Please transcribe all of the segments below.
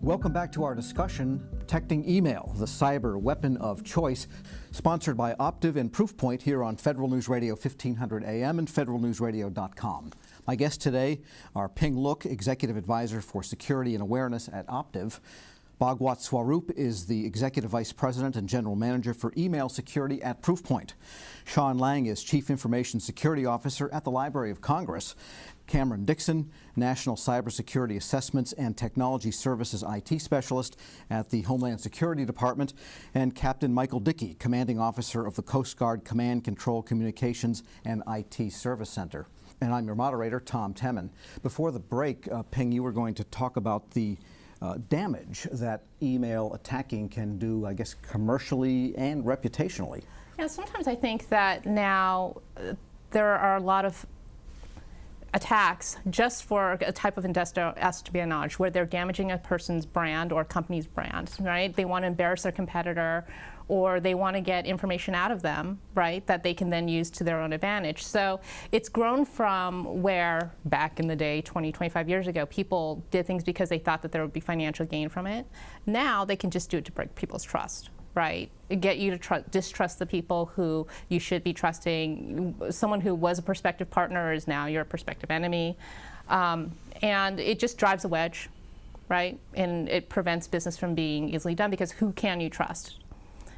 Welcome back to our discussion, Protecting Email, the Cyber Weapon of Choice, sponsored by Optiv and Proofpoint here on Federal News Radio 1500 AM and federalnewsradio.com. My guest today are Ping Look, Executive Advisor for Security and Awareness at Optiv. Bhagwat Swaroop is the Executive Vice President and General Manager for Email Security at Proofpoint. Sean Lang is Chief Information Security Officer at the Library of Congress. Cameron Dixon, National Cybersecurity Assessments and Technology Services IT Specialist at the Homeland Security Department, and Captain Michael Dickey, Commanding Officer of the Coast Guard Command, Control, Communications, and IT Service Center. And I'm your moderator, Tom Temin. Before the break, Ping, you were going to talk about the damage that email attacking can do, I guess, commercially and reputationally. Yeah, sometimes I think that now there are a lot of attacks just for a type of industrial espionage where they're damaging a person's brand or company's brand, right? They want to embarrass their competitor, or they want to get information out of them, right, that they can then use to their own advantage. So it's grown from where back in the day, 20, 25 years ago, people did things because they thought that there would be financial gain from it. Now they can just do it to break people's trust, right? Get you to distrust the people who you should be trusting. Someone who was a prospective partner is now your prospective enemy. And it just drives a wedge, right? And it prevents business from being easily done because who can you trust?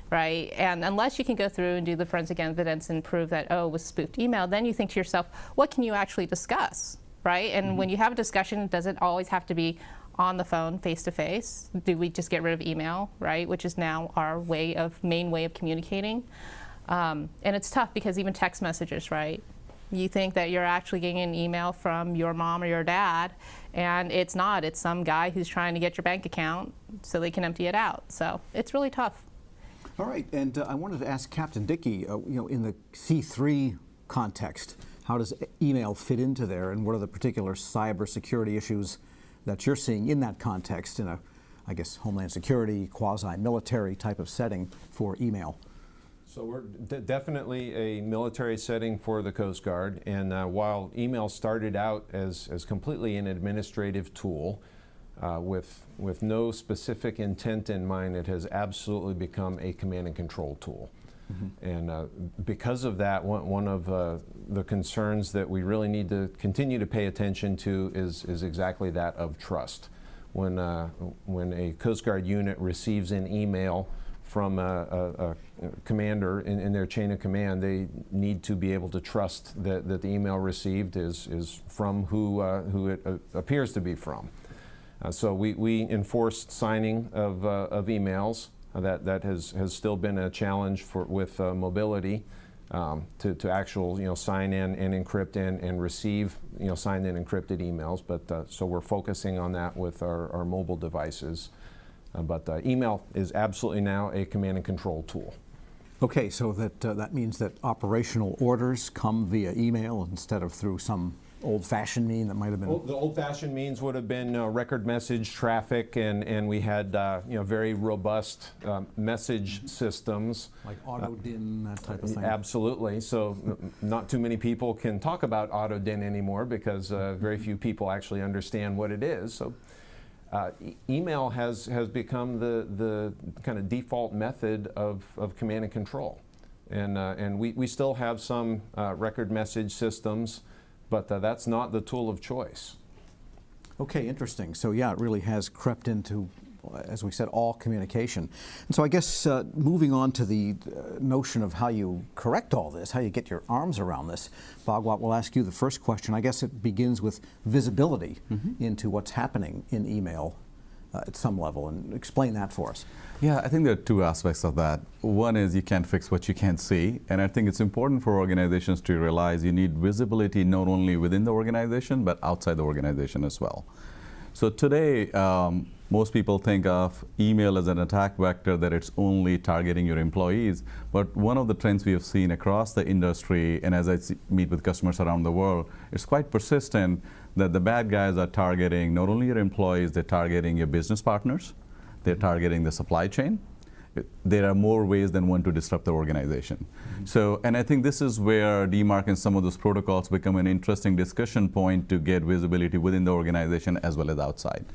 Right? And unless you can go through and do the forensic evidence and prove that, oh, it was spoofed email, then you think to yourself, what can you actually discuss, right? And when you have a discussion, does it always have to be on the phone, face to face? Do we just get rid of email, right? Which is now our main way of communicating. And it's tough because even text messages, right? You think that you're actually getting an email from your mom or your dad, and it's not. It's some guy who's trying to get your bank account so they can empty it out. So it's really tough. All right, and I wanted to ask Captain Dickey, in the C3 context, how does email fit into there, and what are the particular cybersecurity issues that you're seeing in that context in a, I guess, Homeland Security, quasi-military type of setting for email? So we're definitely a military setting for the Coast Guard, and while email started out as completely an administrative tool, with no specific intent in mind, it has absolutely become a command and control tool. And because of that, one of the concerns that we really need to continue to pay attention to is exactly that of trust. When a Coast Guard unit receives an email from a commander in their chain of command, they need to be able to trust that the email received is from who it appears to be from. So we enforced signing of emails. That has still been a challenge with mobility to actual sign in and encrypt and receive signed and encrypted emails. But so we're focusing on that with our mobile devices. But email is absolutely now a command and control tool. Okay, so that means that operational orders come via email instead of through some old-fashioned mean that might have been. Well, the old-fashioned means would have been record message traffic, and we had very robust message systems. Like auto-din, that type of thing. Absolutely. So not too many people can talk about auto-din anymore because very few people actually understand what it is. So email has become the kind of default method of command and control, and we still have some record message systems. But that's not the tool of choice. Okay, interesting. So yeah, it really has crept into, as we said, all communication. And so I guess moving on to the notion of how you correct all this, how you get your arms around this, Bhagwat, we'll ask you the first question. I guess it begins with visibility into what's happening in email at some level, and explain that for us. Yeah, I think there are two aspects of that. One is you can't fix what you can't see, and I think it's important for organizations to realize you need visibility not only within the organization, but outside the organization as well. So today, most people think of email as an attack vector, that it's only targeting your employees, but one of the trends we have seen across the industry, and as I meet with customers around the world, it's quite persistent that the bad guys are targeting not only your employees, they're targeting your business partners, they're targeting the supply chain. There are more ways than one to disrupt the organization. So, and I think this is where DMARC and some of those protocols become an interesting discussion point to get visibility within the organization as well as outside.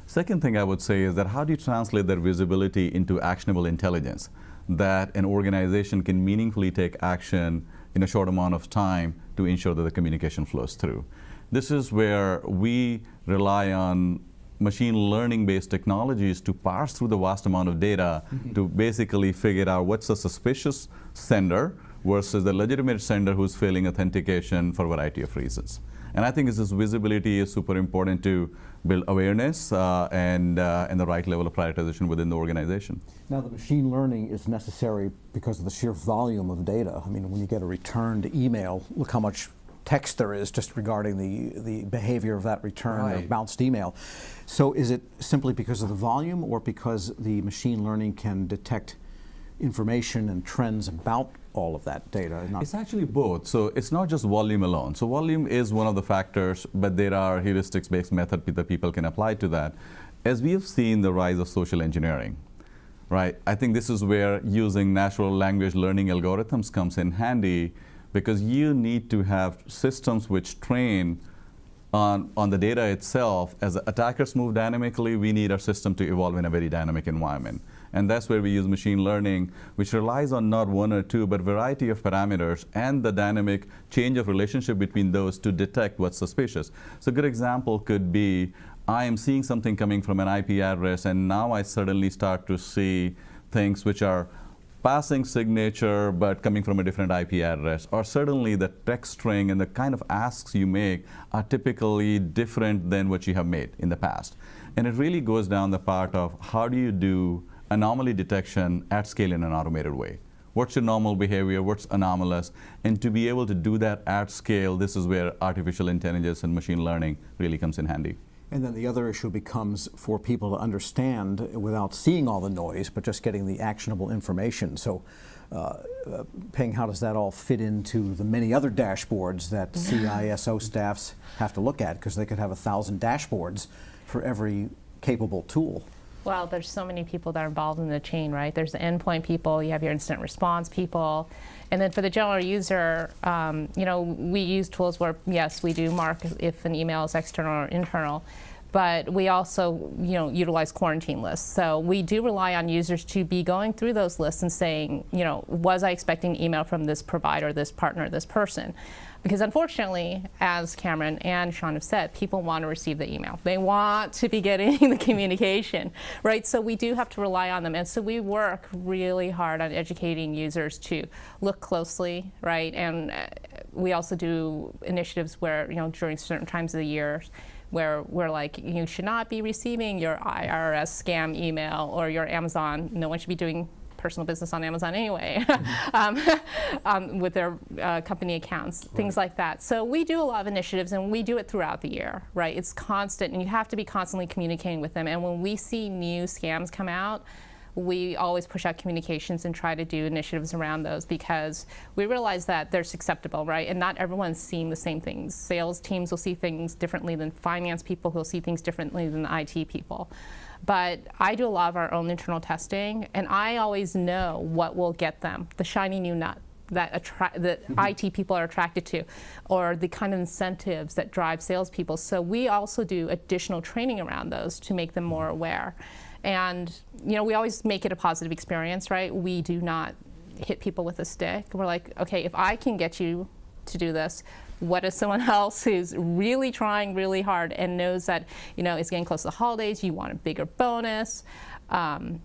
Second thing I would say is that how do you translate that visibility into actionable intelligence, that an organization can meaningfully take action in a short amount of time to ensure that the communication flows through. This is where we rely on machine learning based technologies to parse through the vast amount of data to basically figure out what's a suspicious sender versus the legitimate sender who's failing authentication for a variety of reasons. And I think this visibility is super important to build awareness and the right level of prioritization within the organization. Now, the machine learning is necessary because of the sheer volume of data. I mean, when you get a returned email, look how much text there is just regarding the behavior of that return or bounced email. So is it simply because of the volume, or because the machine learning can detect information and trends about all of that data? It's actually both. So it's not just volume alone. So volume is one of the factors, but there are heuristics-based methods that people can apply to that. As we have seen the rise of social engineering, right? I think this is where using natural language learning algorithms comes in handy, because you need to have systems which train on the data itself. As attackers move dynamically, we need our system to evolve in a very dynamic environment. And that's where we use machine learning, which relies on not one or two, but variety of parameters and the dynamic change of relationship between those to detect what's suspicious. So a good example could be, I am seeing something coming from an IP address, and now I suddenly start to see things which are passing signature but coming from a different IP address, or certainly the text string and the kind of asks you make are typically different than what you have made in the past. And it really goes down the part of how do you do anomaly detection at scale in an automated way. What's your normal behavior, what's anomalous, and to be able to do that at scale, this is where artificial intelligence and machine learning really comes in handy. And then the other issue becomes for people to understand without seeing all the noise, but just getting the actionable information. So, Ping, how does that all fit into the many other dashboards that CISO staffs have to look at? Because they could have 1,000 dashboards for every capable tool. Well, there's so many people that are involved in the chain, right? There's the endpoint people, you have your incident response people, and then for the general user, you know, we use tools where, yes, we do mark if an email is external or internal, but we also, you know, utilize quarantine lists. So we do rely on users to be going through those lists and saying, you know, was I expecting email from this provider, this partner, this person? Because unfortunately, as Cameron and Sean have said, people want to receive the email. They want to be getting the communication, right? So we do have to rely on them. And so we work really hard on educating users to look closely, right? And we also do initiatives where, you know, during certain times of the year, where we're like, you should not be receiving your IRS scam email or your Amazon. No one should be doing personal business on Amazon anyway, with their company accounts, things like that. So we do a lot of initiatives, and we do it throughout the year, right? It's constant, and you have to be constantly communicating with them. And when we see new scams come out, we always push out communications and try to do initiatives around those, because we realize that they're susceptible, right? And not everyone's seeing the same things. Sales teams will see things differently than finance people, who will see things differently than the IT people. But I do a lot of our own internal testing, and I always know what will get them, the shiny new nut that IT people are attracted to, or the kind of incentives that drive salespeople. So we also do additional training around those to make them more aware. And, you know, we always make it a positive experience, right? We do not hit people with a stick. We're like, okay, if I can get you to do this, what is someone else who's really trying really hard and knows that, you know, it's getting close to the holidays, you want a bigger bonus, and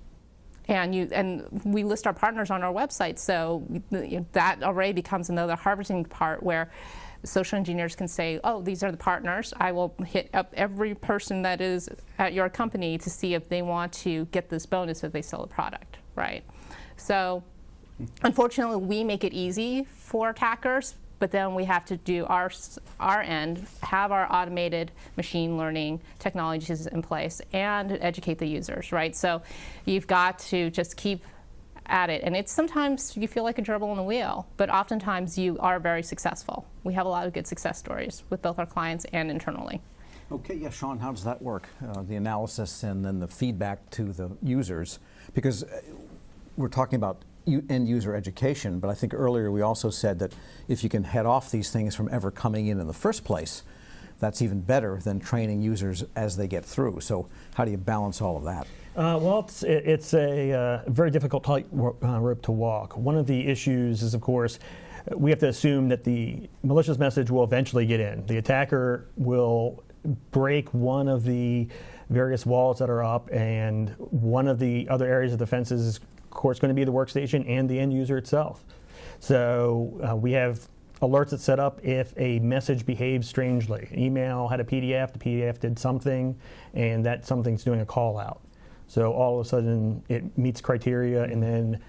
we list our partners on our website, so that already becomes another harvesting part where social engineers can say, oh, these are the partners. I will hit up every person that is at your company to see if they want to get this bonus if they sell a product, right? So unfortunately, we make it easy for attackers, but then we have to do our end, have our automated machine learning technologies in place, and educate the users, right? So you've got to just keep at it. And it's sometimes you feel like a gerbil in the wheel, but oftentimes you are very successful. We have a lot of good success stories with both our clients and internally. Okay, yeah, Sean, how does that work? The analysis and then the feedback to the users, because we're talking about end user education, but I think earlier we also said that if you can head off these things from ever coming in the first place, that's even better than training users as they get through. So how do you balance all of that? Well, it's a very difficult tightrope to walk. One of the issues is, of course, we have to assume that the malicious message will eventually get in. The attacker will break one of the various walls that are up, and one of the other areas of defense is, of course, going to be the workstation and the end user itself. So we have alerts that set up if a message behaves strangely. An email had a PDF, the PDF did something, and that something's doing a call out. So all of a sudden it meets criteria, and then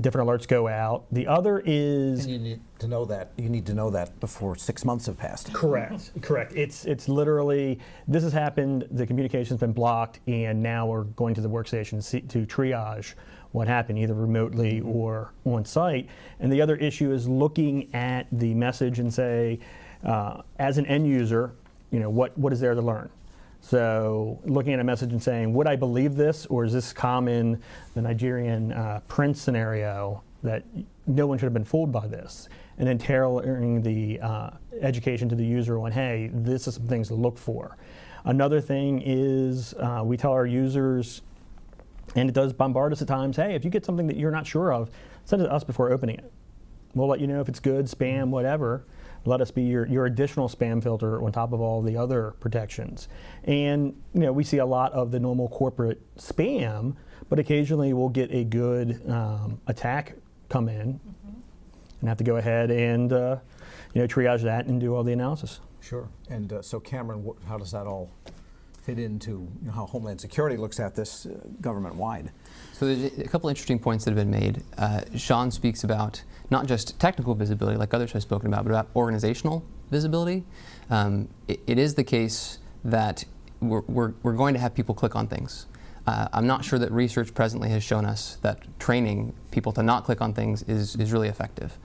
different alerts go out. The other is... And you need to know that. You need to know that before 6 months have passed. Correct. It's literally, this has happened, the communication's been blocked, and now we're going to the workstation to triage what happened, either remotely or on site. And the other issue is looking at the message and say, as an end user, what is there to learn? So looking at a message and saying, would I believe this, or is this common, the Nigerian prince scenario, that no one should have been fooled by this? And then tailoring the education to the user on, hey, this is some things to look for. Another thing is we tell our users, and it does bombard us at times, hey, if you get something that you're not sure of, send it to us before opening it. We'll let you know if it's good, spam, whatever. Let us be your additional spam filter on top of all the other protections. And we see a lot of the normal corporate spam, but occasionally we'll get a good attack come in and have to go ahead and triage that and do all the analysis. Sure. And so Cameron, how does that all fit into how Homeland Security looks at this government-wide? So there's a couple interesting points that have been made. Sean speaks about not just technical visibility, like others have spoken about, but about organizational visibility. It is the case that we're going to have people click on things. I'm not sure that research presently has shown us that training people to not click on things is really effective.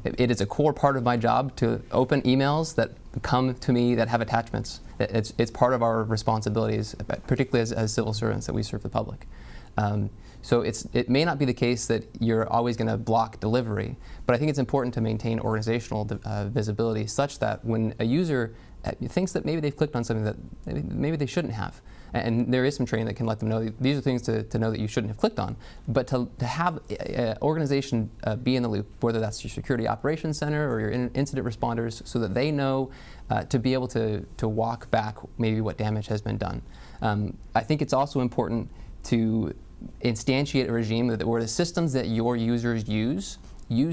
It is a core part of my job to open emails that come to me that have attachments. It's part of our responsibilities, particularly as civil servants that we serve the public. So it may not be the case that you're always going to block delivery, but I think it's important to maintain organizational visibility such that when a user thinks that maybe they've clicked on something that maybe they shouldn't have, and there is some training that can let them know these are things to know that you shouldn't have clicked on, but to have an organization be in the loop, whether that's your security operations center or your incident responders, so that they know to be able to walk back maybe what damage has been done. I think it's also important to instantiate a regime where the systems that your users use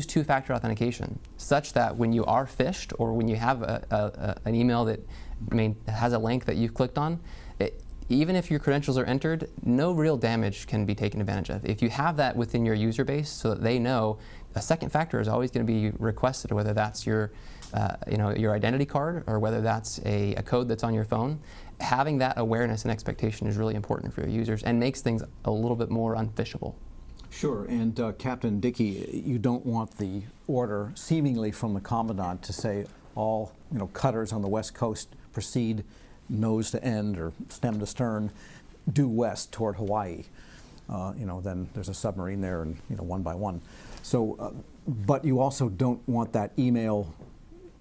two-factor authentication, such that when you are phished or when you have an email that has a link that you've clicked on, even if your credentials are entered, no real damage can be taken advantage of. If you have that within your user base so that they know, a second factor is always going to be requested, whether that's your identity card or whether that's a code that's on your phone. Having that awareness and expectation is really important for your users and makes things a little bit more unphishable. Sure, and Captain Dickey, you don't want the order seemingly from the Commandant to say all cutters on the West Coast proceed nose to end or stem to stern due west toward Hawaii. Then there's a submarine there, and one by one. So, but you also don't want that email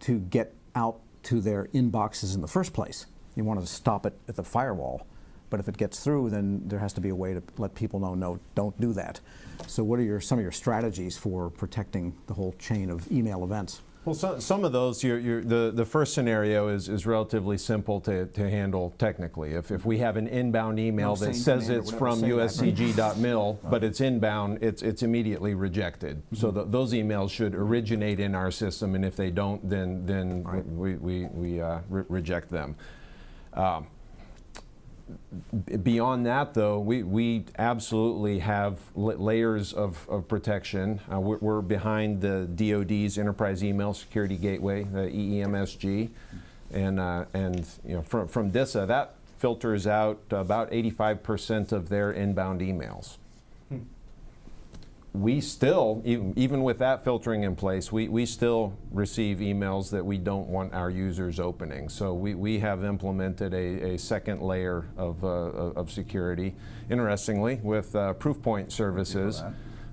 to get out to their inboxes in the first place. You want to stop it at the firewall. But if it gets through, then there has to be a way to let people know, no, don't do that. So what are some of your strategies for protecting the whole chain of email events? Well, some of those, the first scenario is relatively simple to handle technically. If we have an inbound email that says it's from uscg.mil, but it's inbound, it's immediately rejected. Mm-hmm. So those emails should originate in our system, and if they don't, then right. we reject them. Beyond that, though, we absolutely have layers of protection. We're behind the DoD's Enterprise Email Security Gateway, the EEMSG, and from DISA, that filters out about 85% of their inbound emails. We still, even with that filtering in place, we still receive emails that we don't want our users opening. So we have implemented a second layer of security. Interestingly, with Proofpoint services,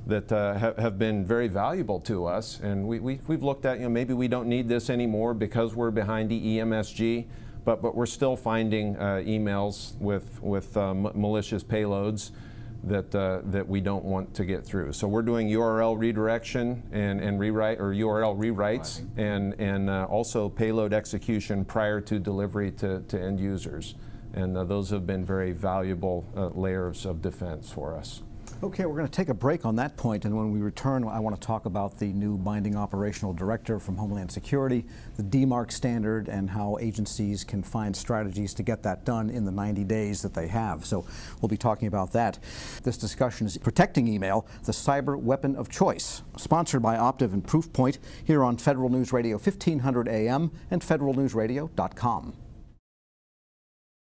that have been very valuable to us. And we've looked at, maybe we don't need this anymore because we're behind EMSG, but we're still finding emails with malicious payloads that we don't want to get through. So we're doing URL redirection and rewrite, or URL rewrites, and also payload execution prior to delivery to end users. And those have been very valuable layers of defense for us. Okay, we're going to take a break on that point, and when we return, I want to talk about the new binding operational directive from Homeland Security, the DMARC standard, and how agencies can find strategies to get that done in the 90 days that they have. So we'll be talking about that. This discussion is Protecting Email, the Cyber Weapon of Choice, sponsored by Optiv and Proofpoint here on Federal News Radio 1500 AM and federalnewsradio.com.